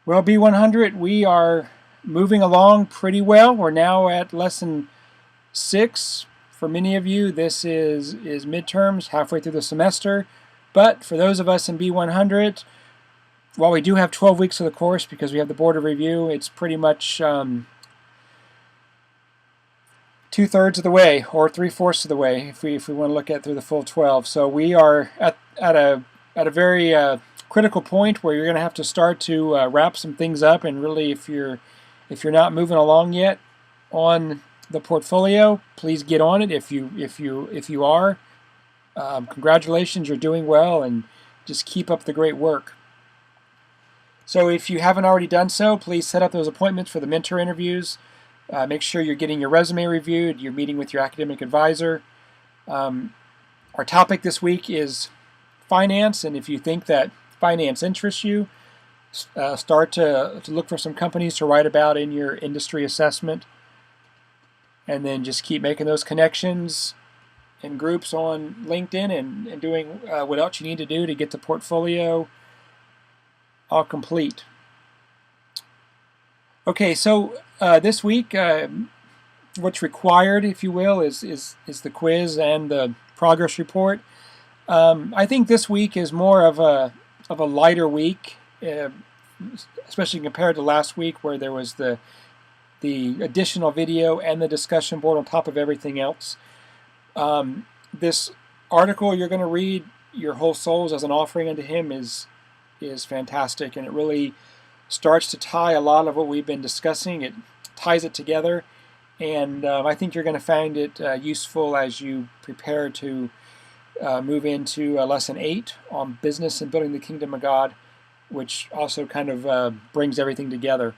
Well, B100, we are moving along pretty well. We're now at lesson 6. For many of you, this is midterms, halfway through the semester. But for those of us in B100, while we do have 12 weeks of the course because we have the board of review, it's pretty much 2/3 of the way, or 3/4 of the way, if we want to look at through the full 12. So we are at a very critical point where you're going to have to start to wrap some things up. And really, if you're not moving along yet on the portfolio, please get on it. If you are, congratulations, you're doing well, and just keep up the great work. So if you haven't already done so, please set up those appointments for the mentor interviews. Make sure you're getting your resume reviewed, you're meeting with your academic advisor. Our topic this week is finance, and if you think that finance interests you, start to look for some companies to write about in your industry assessment, and then just keep making those connections in groups on LinkedIn and doing what else you need to do to get the portfolio all complete. Okay, so this week, what's required, if you will, is the quiz and the progress report. I think this week is more of a lighter week, especially compared to last week, where there was the additional video and the discussion board on top of everything else. This article you're going to read, "Your Whole Souls as an Offering unto Him," is fantastic, and it really starts to tie a lot of what we've been discussing. It ties it together, and I think you're going to find it useful as you prepare to move into lesson 8 on business and building the kingdom of God, which also kind of brings everything together.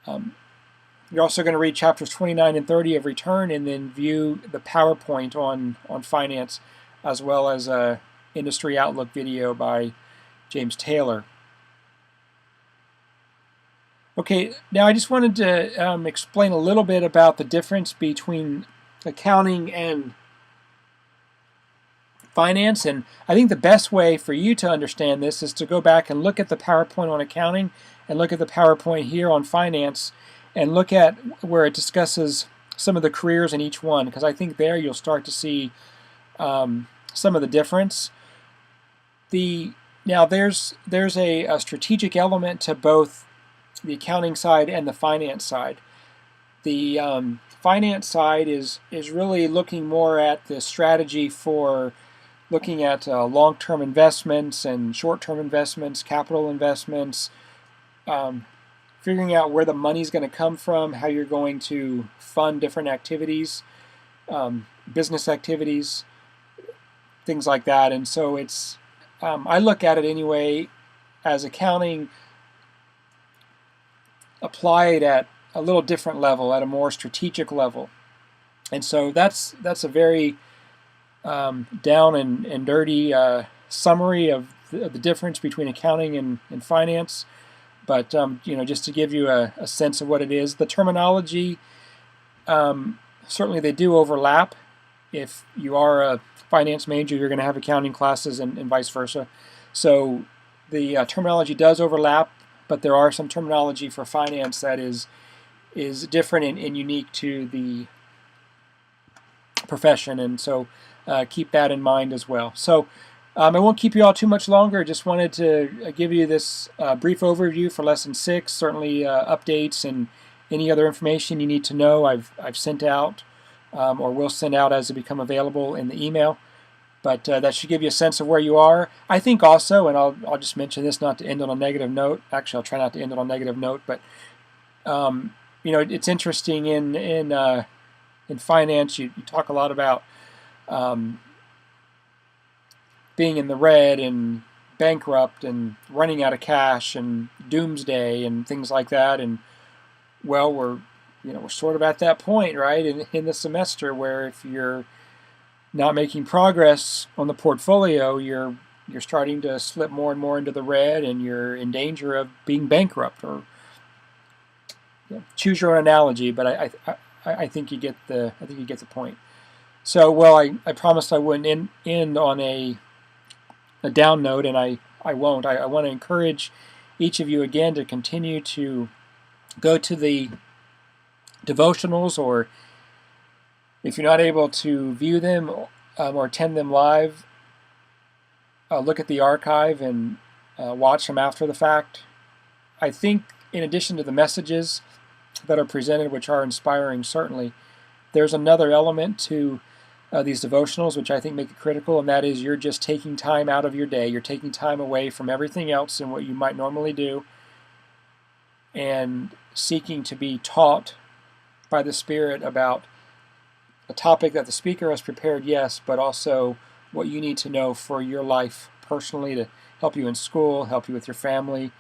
You're also going to read chapters 29 and 30 of Return, and then view the PowerPoint on finance, as well as a industry outlook video by James Taylor. Okay, now I just wanted to explain a little bit about the difference between accounting and finance, and I think the best way for you to understand this is to go back and look at the PowerPoint on accounting and look at the PowerPoint here on finance, and look at where it discusses some of the careers in each one, because I think there you'll start to see some of the difference. Now there's a strategic element to both the accounting side and the finance side. The finance side is really looking more at the strategy for looking at long-term investments and short-term investments, capital investments, figuring out where the money's going to come from, how you're going to fund different activities, business activities, things like that. And so it's I look at it anyway as accounting applied at a little different level, at a more strategic level. And so that's a very down and dirty summary of the difference between accounting and finance. But just to give you a sense of what it is, the terminology, certainly they do overlap. If you are a finance major, you're going to have accounting classes and vice versa. So the terminology does overlap, but there are some terminology for finance that is different and unique to the profession, and so keep that in mind as well. So I won't keep you all too much longer. Just wanted to give you this brief overview for lesson 6. Certainly updates and any other information you need to know I've sent out or will send out as they become available in the email. But that should give you a sense of where you are. I think also, and I'll just mention this not to end on a negative note. Actually, I'll try not to end on a negative note. But it's interesting in finance. You talk a lot about being in the red and bankrupt and running out of cash and doomsday and things like that. And well, we're sort of at that point, right, in the semester, where if you're not making progress on the portfolio, you're starting to slip more and more into the red, and you're in danger of being bankrupt. Or choose your own analogy, but I think you get the point. So, well, I promised I wouldn't end on a down note, and I won't. I want to encourage each of you again to continue to go to the devotionals, or if you're not able to view them or attend them live, look at the archive and watch them after the fact. I think in addition to the messages that are presented, which are inspiring certainly, there's another element to these devotionals which I think make it critical, and that is you're just taking time out of your day. You're taking time away from everything else and what you might normally do, and seeking to be taught by the Spirit about a topic that the speaker has prepared, yes, but also what you need to know for your life personally to help you in school, help you with your family,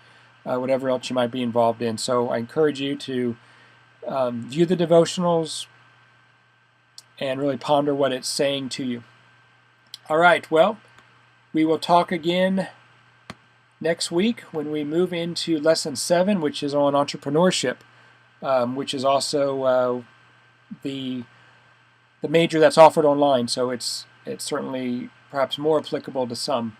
whatever else you might be involved in. So I encourage you to view the devotionals and really ponder what it's saying to you. All right, well, we will talk again next week when we move into Lesson 7, which is on entrepreneurship, which is also the major that's offered online, so it's certainly perhaps more applicable to some.